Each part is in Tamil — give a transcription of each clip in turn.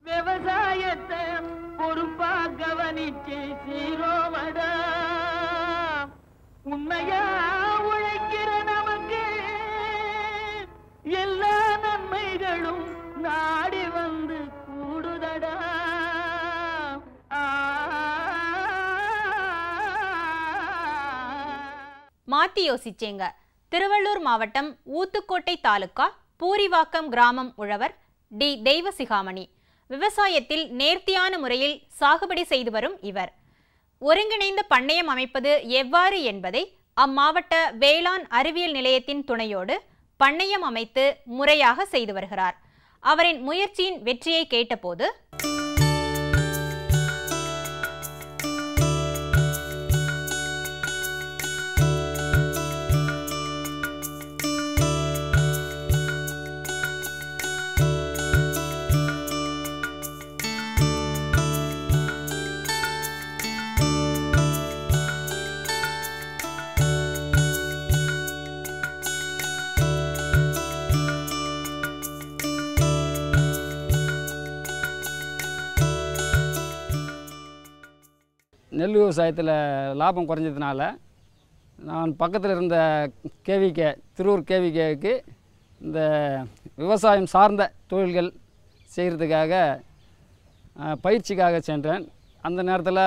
விவசாயத்தை பொறுப்பா கவனிச்சு சீரோமடா உண்மையா உழைக்கிற நமக்கு எல்லா நன்மைகளும் நாடி வந்து கூடுதடா. மாத்தி யோசிச்சேங்க. திருவள்ளூர் மாவட்டம் ஊத்துக்கோட்டை தாலுகா பூரிவாக்கம் கிராமம் உழவர் டி தெய்வசிகாமணி விவசாயத்தில் நேர்த்தியான முறையில் சாகுபடி செய்து வரும் இவர் ஒருங்கிணைந்த பண்ணையம் அமைப்பது எவ்வாறு என்பதை அம்மாவட்ட வேளாண் அறிவியல் நிலையத்தின் துணையோடு பண்ணையம் அமைத்து முறையாக செய்து வருகிறார். அவரின் முயற்சியின் வெற்றியை கேட்டபோது நெல் விவசாயத்தில் லாபம் குறைஞ்சதுனால நான் பக்கத்தில் இருந்த கேவிகே திருவூர் கேவிகேவுக்கு இந்த விவசாயம் சார்ந்த தொழில்கள் செய்கிறதுக்காக பயிற்சிக்காக சென்றேன். அந்த நேரத்தில்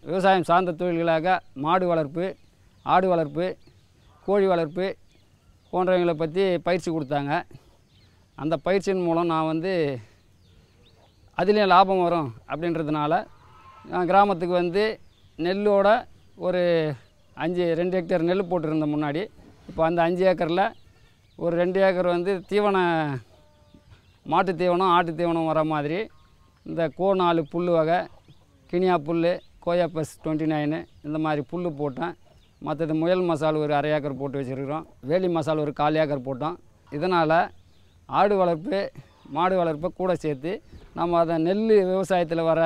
விவசாயம் சார்ந்த தொழில்களாக மாடு வளர்ப்பு, ஆடு வளர்ப்பு, கோழி வளர்ப்பு போன்றவங்களை பற்றி பயிற்சி கொடுத்தாங்க. அந்த பயிற்சியின் மூலம் நான் அதுலேயும் லாபம் வரும் அப்படின்றதுனால நான் கிராமத்துக்கு நெல்லோட ஒரு 2 ஹெக்டேர் நெல் போட்டிருந்தேன் முன்னாடி. இப்போ அந்த 5 ஏக்கரில் ஒரு 2 ஏக்கர் மாட்டு தீவனம், ஆட்டு தீவனம் வர மாதிரி இந்த கோ4 புல் வகை, கினியா புல், கோயாபஸ் 29 இந்த மாதிரி புல் போட்டேன். மற்றது முயல் மசால் ஒரு 1/2 ஏக்கர் போட்டு வச்சுருக்கிறோம். வேலி மசால் ஒரு 1/4 ஏக்கர் போட்டோம். இதனால் ஆடு வளர்ப்பு, மாடு வளர்ப்பை கூட சேர்த்து நம்ம அதை நெல் விவசாயத்தில் வர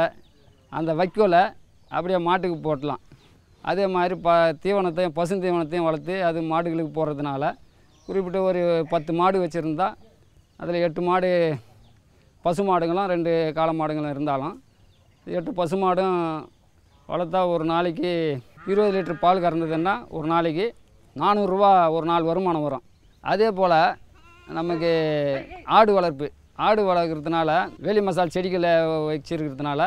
அந்த வைக்கோலை அப்படியே மாட்டுக்கு போட்டலாம். அதே மாதிரி தீவனத்தையும் பசுந்தீவனத்தையும் வளர்த்து அது மாடுகளுக்கு போடுறதுனால குறிப்பிட்ட ஒரு 10 மாடு வச்சுருந்தா அதில் 8 மாடு பசு மாடுங்களும் 2 காளை மாடுங்களும் இருந்தாலும் 8 பசு மாடும் வளர்த்தா ஒரு நாளைக்கு 20 லிட்டர் பால் கறந்ததுன்னா ஒரு நாளைக்கு 400 ரூபா ஒரு நாள் வருமானம் வரும். அதே போல் நமக்கு ஆடு வளர்க்குறதுனால வேலி மசால் செடிகளை வச்சுருக்கிறதுனால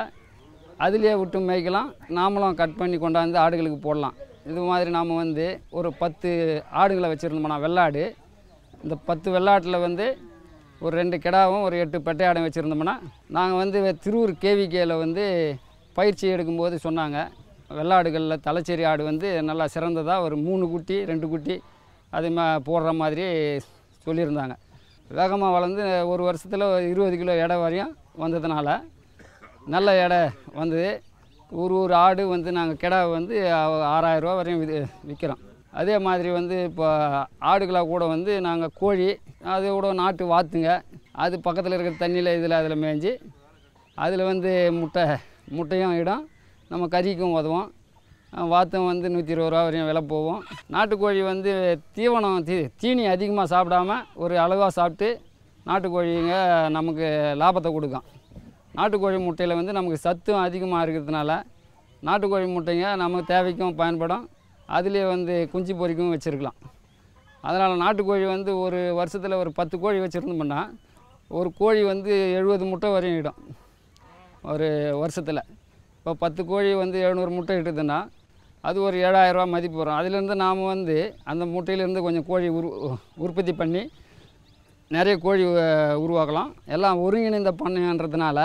அதிலே விட்டு மேய்க்கலாம். நாமளும் கட் பண்ணி கொண்டாந்து ஆடுகளுக்கு போடலாம். இது மாதிரி நாம் ஒரு 10 ஆடுகளை வச்சுருந்தோம்னா வெள்ளாடு, இந்த 10 வெள்ளாட்டில் ஒரு 2 கிடாவும் ஒரு 8 பெட்டை ஆடும் வச்சுருந்தோம்னா நாங்கள் திருவூர் கேவிகேயில் பயிற்சி எடுக்கும்போது சொன்னாங்க, வெள்ளாடுகளில் தலைச்சேரி ஆடு நல்லா சிறந்ததாக ஒரு 3 குட்டி 2 குட்டி அது போடுற மாதிரி சொல்லியிருந்தாங்க. வேகமாக வளர்ந்து ஒரு வருஷத்தில் 20 கிலோ எடை வரையும் வந்ததுனால நல்ல எடை வந்தது. ஒரு ஆடு நாங்கள் கிடா 6000 ரூபா வரையும் விற்கிறோம். அதே மாதிரி இப்போ ஆடுகளாக கூட நாங்கள் கோழி, அது கூட நாட்டு வாத்துங்க, அது பக்கத்தில் இருக்கிற தண்ணியில் அதில் மேய்ஞ்சி அதில் முட்டையும் இடம், நம்ம கறிக்கும் உதவும். வாத்தும் 120 ரூபா வரையும் விலை போகும். நாட்டுக்கோழி தீவனம் தீனி அதிகமாக சாப்பிடாம ஒரு அளவாக சாப்பிட்டு நாட்டுக்கோழிங்க நமக்கு லாபத்தை கொடுக்கும். நாட்டுக்கோழி முட்டையில் நமக்கு சத்தும் அதிகமாக இருக்கிறதுனால நாட்டுக்கோழி முட்டைங்க நம்ம தேவைக்கும் பயன்படும். அதுலேயே குஞ்சு பொறிக்கவும் வச்சுருக்கலாம். அதனால் நாட்டுக்கோழி ஒரு வருஷத்தில் ஒரு 10 கோழி வச்சுருந்தோம்னா ஒரு கோழி 70 முட்டை வரையும் இடும் ஒரு வருஷத்தில். இப்போ 10 கோழி 700 முட்டை இட்டுதுன்னா அது ஒரு 7000 ரூபா மதிப்பு வரும். அதுலேருந்து நாம் அந்த முட்டையிலேருந்து கொஞ்சம் கோழி உற்பத்தி பண்ணி நிறைய கோழி உருவாக்கலாம். எல்லாம் ஒருங்கிணைந்த பண்ணைன்றதுனால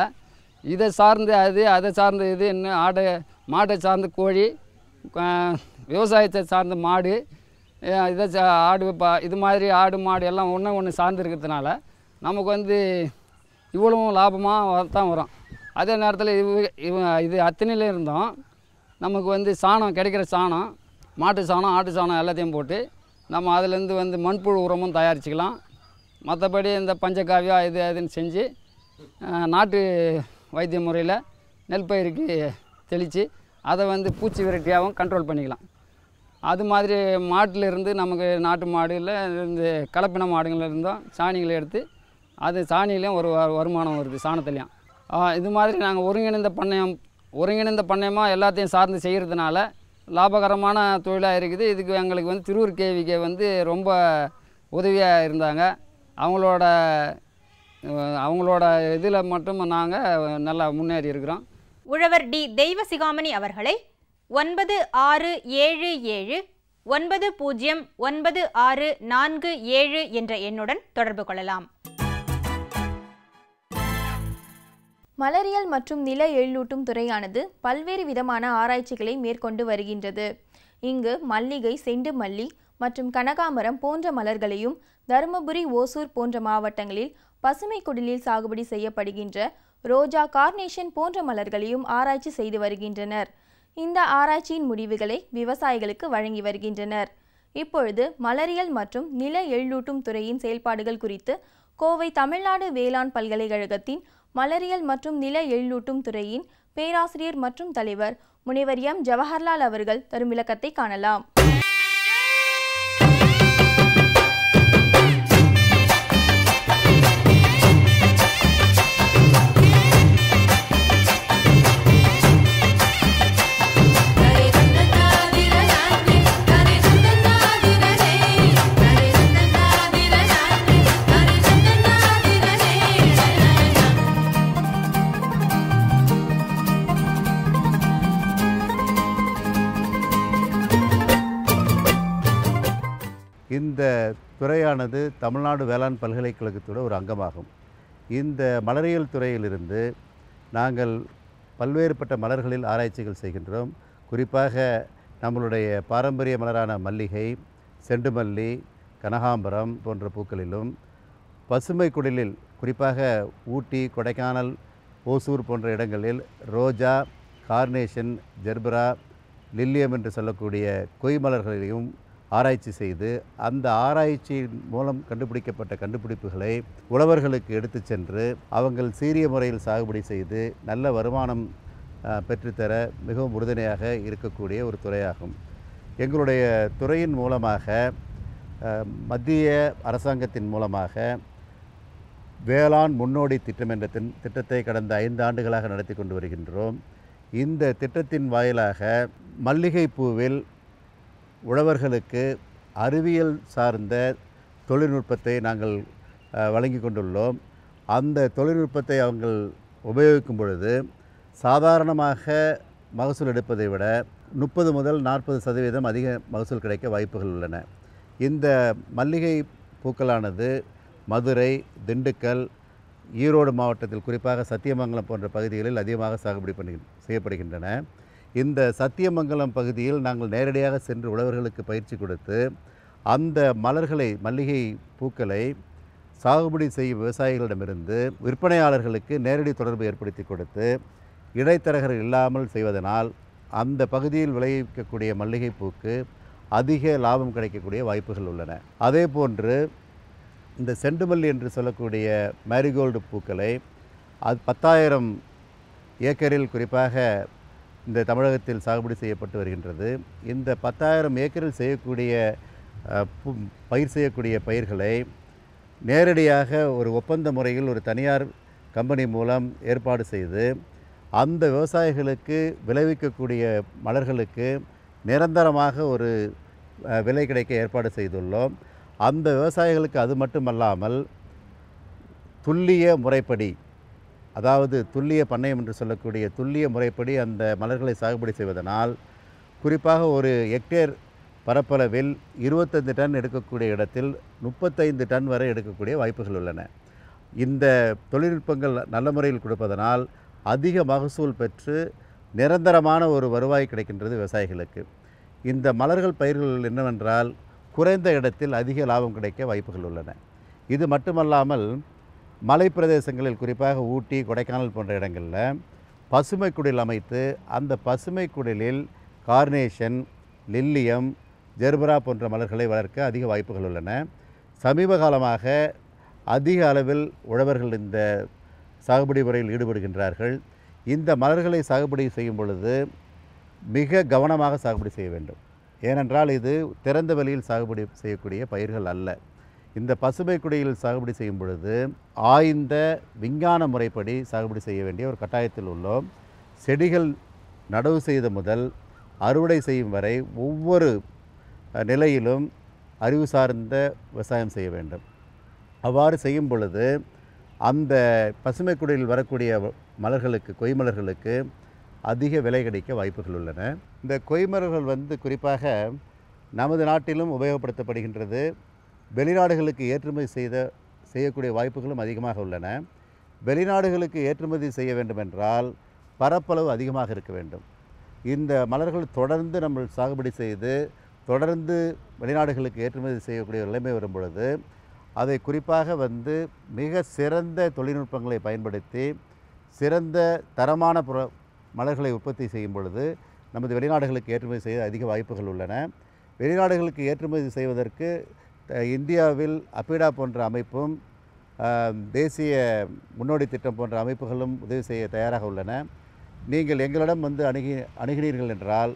இதை சார்ந்து அதை சார்ந்த இது இன்னும் மாட்டை சார்ந்த கோழி, விவசாயத்தை சார்ந்த மாடு, ஆடு இது மாதிரி ஆடு மாடு எல்லாம் ஒன்று சார்ந்து இருக்கிறதுனால நமக்கு இவ்வளவும் லாபமாக தான் வரும். அதே நேரத்தில் இது அத்தனையில் இருந்தோம் நமக்கு சாணம் கிடைக்கிற சாணம், மாட்டு சாணம், ஆட்டு சாணம் எல்லாத்தையும் போட்டு நம்ம அதிலேருந்து மண்புழு உரமும் தயாரிச்சுக்கலாம். மற்றபடி இந்த பஞ்சகாவியம் அதுன்னு செஞ்சு நாட்டு வைத்திய முறையில் நெல் பயிருக்கு தெளித்து அதை பூச்சி விரட்டியாகவும் கண்ட்ரோல் பண்ணிக்கலாம். அது மாதிரி மாட்டிலிருந்து நமக்கு நாட்டு மாடுல இந்த கலப்பின மாடுகளில் இருந்தும் சாணிகளை எடுத்து அது சாணியிலையும் ஒரு வருமானம் வருது, சாணத்துலேயும். இது மாதிரி நாங்கள் ஒருங்கிணைந்த பண்ணையமாக எல்லாத்தையும் சார்ந்து செய்கிறதுனால லாபகரமான தொழிலாக இருக்குது. இதுக்கு எங்களுக்கு வந்து திருவூர் கேவிகே வந்து ரொம்ப உதவியாக இருந்தாங்க. அவங்களோட இதில் மட்டும் நாங்கள் நல்லா முன்னேறி இருக்கிறோம். உழவர் டி தெய்வசிகாமணி அவர்களை 9677 909647 என்ற எண்ணுடன் தொடர்பு கொள்ளலாம். மலரியல் மற்றும் நில எழிலூட்டும் துறையானது பல்வேறு விதமான ஆராய்ச்சிகளை மேற்கொண்டு வருகின்றது. இங்கு மல்லிகை, செண்டு மல்லி மற்றும் கனகாமரம் போன்ற மலர்களையும், தருமபுரி, ஓசூர் போன்ற மாவட்டங்களில் பசுமை குடிலில் சாகுபடி செய்யப்படுகின்ற ரோஜா, கார்னேஷன் போன்ற மலர்களையும் ஆராய்ச்சி செய்து வருகின்றனர். இந்த ஆராய்ச்சியின் முடிவுகளை விவசாயிகளுக்கு வழங்கி வருகின்றனர். இப்பொழுது மலரியல் மற்றும் நில எழிலூட்டும் துறையின் செயல்பாடுகள் குறித்து கோவை தமிழ்நாடு வேளாண் பல்கலைக்கழகத்தின் மலரியல் மற்றும் நில எழிலூட்டும் துறையின் பேராசிரியர் மற்றும் தலைவர் முனைவர் எம். ஜவஹர்லால் அவர்கள் தரும் விளக்கத்தை காணலாம். இந்த துறையானது தமிழ்நாடு வேளாண் பல்கலைக்கழகத்தோட ஒரு அங்கமாகும். இந்த மலரியல் துறையிலிருந்து நாங்கள் பல்வேறுபட்ட மலர்களில் ஆராய்ச்சிகள் செய்கின்றோம். குறிப்பாக நம்மளுடைய பாரம்பரிய மலரான மல்லிகை, செண்டுமல்லி, கனகாம்பரம் போன்ற பூக்களிலும், பசுமை குடிலில் குறிப்பாக ஊட்டி, கொடைக்கானல், ஓசூர் போன்ற இடங்களில் ரோஜா, கார்னேஷன், ஜெர்பரா, லில்லியம் என்று சொல்லக்கூடிய கொய் மலர்களிலும் ஆராய்ச்சி செய்து அந்த ஆராய்ச்சியின் மூலம் கண்டுபிடிக்கப்பட்ட கண்டுபிடிப்புகளை உழவர்களுக்கு எடுத்து சென்று அவங்கள் சீரிய முறையில் சாகுபடி செய்து நல்ல வருமானம் பெற்றுத்தர மிகவும் உறுதுணையாக இருக்கக்கூடிய ஒரு துறையாகும். எங்களுடைய துறையின் மூலமாக மத்திய அரசாங்கத்தின் மூலமாக வேளாண் முன்னோடி திட்டம் என்ற திட்டத்தை கடந்த 5 ஆண்டுகளாக நடத்தி கொண்டு வருகின்றோம். இந்த திட்டத்தின் வாயிலாக மல்லிகைப்பூவில் உழவர்களுக்கு அறிவியல் சார்ந்த தொழில்நுட்பத்தை நாங்கள் வழங்கி கொண்டுள்ளோம். அந்த தொழில்நுட்பத்தை அவங்கள் உபயோகிக்கும் பொழுது சாதாரணமாக மகசூல் எடுப்பதை விட 30 முதல் 40% அதிக மகசூல் கிடைக்க வாய்ப்புகள் உள்ளன. இந்த மல்லிகை பூக்களானது மதுரை, திண்டுக்கல், ஈரோடு மாவட்டத்தில் குறிப்பாக சத்தியமங்கலம் போன்ற பகுதிகளில் அதிகமாக சாகுபடி செய்யப்படுகின்றன. இந்த சத்தியமங்கலம் பகுதியில் நாங்கள் நேரடியாக சென்று உழவர்களுக்கு பயிற்சி கொடுத்து அந்த மலர்களை, மல்லிகை பூக்களை சாகுபடி செய்யும் விவசாயிகளிடமிருந்து விற்பனையாளர்களுக்கு நேரடி தொடர்பு ஏற்படுத்தி கொடுத்து இடைத்தரகர்கள் இல்லாமல் செய்வதனால் அந்த பகுதியில் விளைவிக்கக்கூடிய மல்லிகை பூக்கு அதிக லாபம் கிடைக்கக்கூடிய வாய்ப்புகள் உள்ளன. அதே போன்று இந்த செண்டுமல்லி என்று சொல்லக்கூடிய மேரிகோல்டு பூக்களை அது 10,000 ஏக்கரில் குறிப்பாக இந்த தமிழகத்தில் சாகுபடி செய்யப்பட்டு வருகின்றது. இந்த 10,000 ஏக்கரில் செய்யக்கூடிய பயிர் செய்யக்கூடிய பயிர்களை நேரடியாக ஒரு ஒப்பந்த முறையில் ஒரு தனியார் கம்பெனி மூலம் ஏற்பாடு செய்து அந்த விவசாயிகளுக்கு விளைவிக்கக்கூடிய மலர்களுக்கு நிரந்தரமாக ஒரு விலை கிடைக்க ஏற்பாடு செய்துள்ளோம். அந்த விவசாயிகளுக்கு அது மட்டுமல்லாமல் துல்லிய முறைப்படி, அதாவது துல்லிய பண்ணையம் என்று சொல்லக்கூடிய துல்லிய முறைப்படி அந்த மலர்களை சாகுபடி செய்வதனால் குறிப்பாக ஒரு ஹெக்டேர் பரப்பளவில் 25 டன் எடுக்கக்கூடிய இடத்தில் 35 டன் வரை எடுக்கக்கூடிய வாய்ப்புகள் உள்ளன. இந்த தொழில்நுட்பங்கள் நல்ல முறையில் கொடுப்பதனால் அதிக மகசூல் பெற்று நிரந்தரமான ஒரு வருவாய் கிடைக்கின்றது விவசாயிகளுக்கு. இந்த மலர்கள் பயிர்கள் என்னவென்றால் குறைந்த இடத்தில் அதிக லாபம் கிடைக்க வாய்ப்புகள் உள்ளன. இது மட்டுமல்லாமல் மலை பிரதேசங்களில் குறிப்பாக ஊட்டி, கொடைக்கானல் போன்ற இடங்களில் பசுமை குடில் அமைத்து அந்த பசுமை குடிலில் கார்னேஷன், லில்லியம், ஜெர்பரா போன்ற மலர்களை வளர்க்க அதிக வாய்ப்புகள் உள்ளன. சமீப காலமாக அதிக அளவில் உழவர்கள் இந்த சாகுபடி முறையில் ஈடுபடுகின்றார்கள். இந்த மலர்களை சாகுபடி செய்யும் பொழுது மிக கவனமாக சாகுபடி செய்ய வேண்டும். ஏனென்றால் இது திறந்த வெளியில் சாகுபடி செய்யக்கூடிய பயிர்கள் அல்ல. இந்த பசுமை குடியில் சாகுபடி செய்யும் பொழுது ஆய்ந்த விஞ்ஞான முறைப்படி சாகுபடி செய்ய வேண்டிய ஒரு கட்டாயத்தில் உள்ளோம். செடிகள் நடவு செய்த முதல் அறுவடை செய்யும் வரை ஒவ்வொரு நிலையிலும் அறிவு சார்ந்த விவசாயம் செய்ய வேண்டும். அவ்வாறு செய்யும் பொழுது அந்த பசுமை குடியில் வரக்கூடிய மலர்களுக்கு, கொய்மலர்களுக்கு அதிக விலை கிடைக்க வாய்ப்புகள் உள்ளன. இந்த கொய்மலர்கள் குறிப்பாக நமது நாட்டிலும் உபயோகப்படுத்தப்படுகின்றது. வெளிநாடுகளுக்கு ஏற்றுமதி செய்யக்கூடிய வாய்ப்புகளும் அதிகமாக உள்ளன. வெளிநாடுகளுக்கு ஏற்றுமதி செய்ய வேண்டுமென்றால் பரப்பளவு அதிகமாக இருக்க வேண்டும். இந்த மலர்கள் தொடர்ந்து நம்ம சாகுபடி செய்து தொடர்ந்து வெளிநாடுகளுக்கு ஏற்றுமதி செய்யக்கூடிய நிலைமை வரும் பொழுது அதை குறிப்பாக மிக சிறந்த தொழில்நுட்பங்களை பயன்படுத்தி சிறந்த தரமான மலர்களை உற்பத்தி செய்யும் பொழுது நமது வெளிநாடுகளுக்கு ஏற்றுமதி செய்ய அதிக வாய்ப்புகள் உள்ளன. வெளிநாடுகளுக்கு ஏற்றுமதி செய்வதற்கு இந்தியாவில் அபிடா போன்ற அமைப்பும் தேசிய முன்னோடி திட்டம் போன்ற அமைப்புகளும் உதவி செய்ய தயாராக உள்ளன. நீங்கள் எங்களிடம் அணுகினீர்கள் என்றால்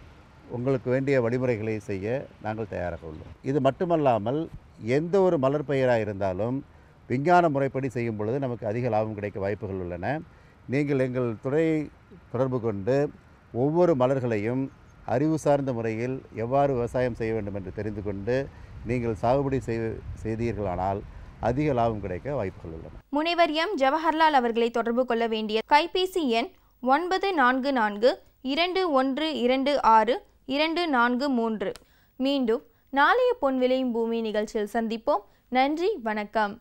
உங்களுக்கு வேண்டிய வழிமுறைகளை செய்ய நாங்கள் தயாராக உள்ளோம். இது மட்டுமல்லாமல் எந்த ஒரு மலர் பயிராக இருந்தாலும் விஞ்ஞான முறைப்படி செய்யும் பொழுது நமக்கு அதிக லாபம் கிடைக்க வாய்ப்புகள் உள்ளன. நீங்கள் எங்கள் துறையை தொடர்பு கொண்டு ஒவ்வொரு மலர்களையும் அறிவு சார்ந்த முறையில் எவ்வாறு விவசாயம் செய்ய வேண்டும் என்று தெரிந்து கொண்டு நீங்கள் சாகுபடி செய்தீர்களானால் அதிக லாபம் கிடைக்க வாய்ப்புகள் உள்ளன. முனைவர் எம் ஜவஹர்லால் அவர்களை தொடர்பு கொள்ள வேண்டிய கைபேசி எண் 9442262243. மீண்டும் நாளைய பொன் விளையும் பூமி நிகழ்ச்சியில் சந்திப்போம். நன்றி, வணக்கம்.